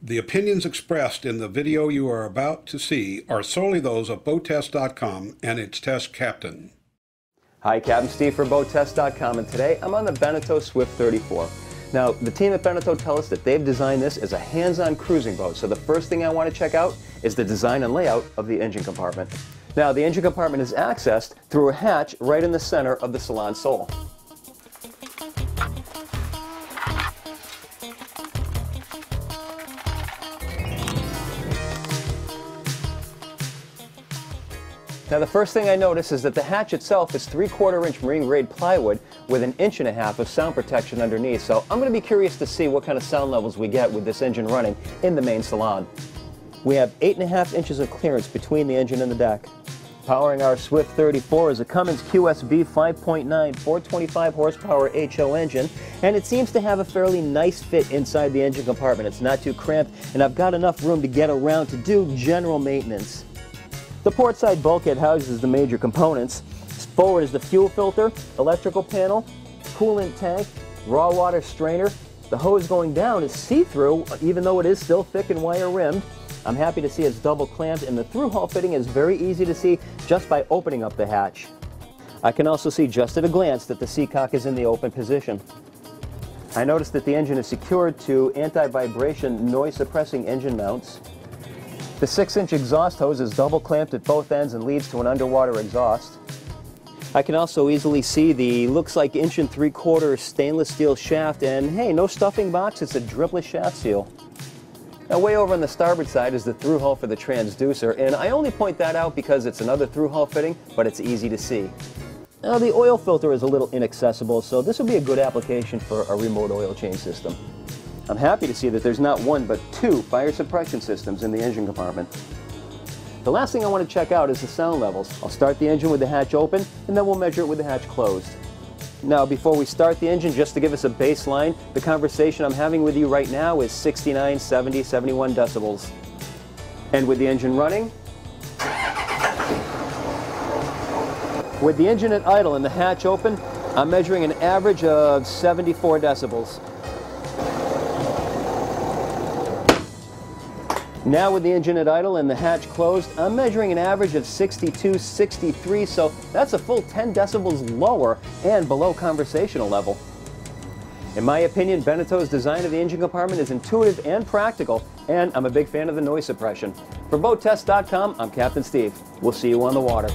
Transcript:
The opinions expressed in the video you are about to see are solely those of BoatTest.com and its test captain. Hi, Captain Steve for BoatTest.com, and today I'm on the Beneteau Swift 34. Now, the team at Beneteau tell us that they've designed this as a hands-on cruising boat, so the first thing I want to check out is the design and layout of the engine compartment. Now, the engine compartment is accessed through a hatch right in the center of the salon sole. Now, the first thing I notice is that the hatch itself is 3/4-inch marine grade plywood with 1.5 inches of sound protection underneath, so I'm going to be curious to see what kind of sound levels we get with this engine running in the main salon. We have 8.5 inches of clearance between the engine and the deck. Powering our Swift 34 is a Cummins QSB 5.9 425 horsepower HO engine, and it seems to have a fairly nice fit inside the engine compartment. It's not too cramped, and I've got enough room to get around to do general maintenance. The port side bulkhead houses the major components. Forward is the fuel filter, electrical panel, coolant tank, raw water strainer. The hose going down is see-through, even though it is still thick and wire rimmed. I'm happy to see it's double clamped, and the through-hull fitting is very easy to see just by opening up the hatch. I can also see just at a glance that the seacock is in the open position. I noticed that the engine is secured to anti-vibration noise-suppressing engine mounts. The 6-inch exhaust hose is double clamped at both ends and leads to an underwater exhaust. I can also easily see the looks like 1 3/4 stainless steel shaft, and hey, no stuffing box, it's a dripless shaft seal. Now, way over on the starboard side is the through hull for the transducer, and I only point that out because it's another through hull fitting, but it's easy to see. Now, the oil filter is a little inaccessible, so this will be a good application for a remote oil change system. I'm happy to see that there's not one but 2 fire suppression systems in the engine compartment. The last thing I want to check out is the sound levels. I'll start the engine with the hatch open, and then we'll measure it with the hatch closed. Now, before we start the engine, just to give us a baseline, the conversation I'm having with you right now is 69, 70, 71 decibels. And with the engine running, with the engine at idle and the hatch open, I'm measuring an average of 74 decibels. Now with the engine at idle and the hatch closed, I'm measuring an average of 62, 63, so that's a full 10 decibels lower and below conversational level. In my opinion, Beneteau's design of the engine compartment is intuitive and practical, and I'm a big fan of the noise suppression. For BoatTest.com, I'm Captain Steve. We'll see you on the water.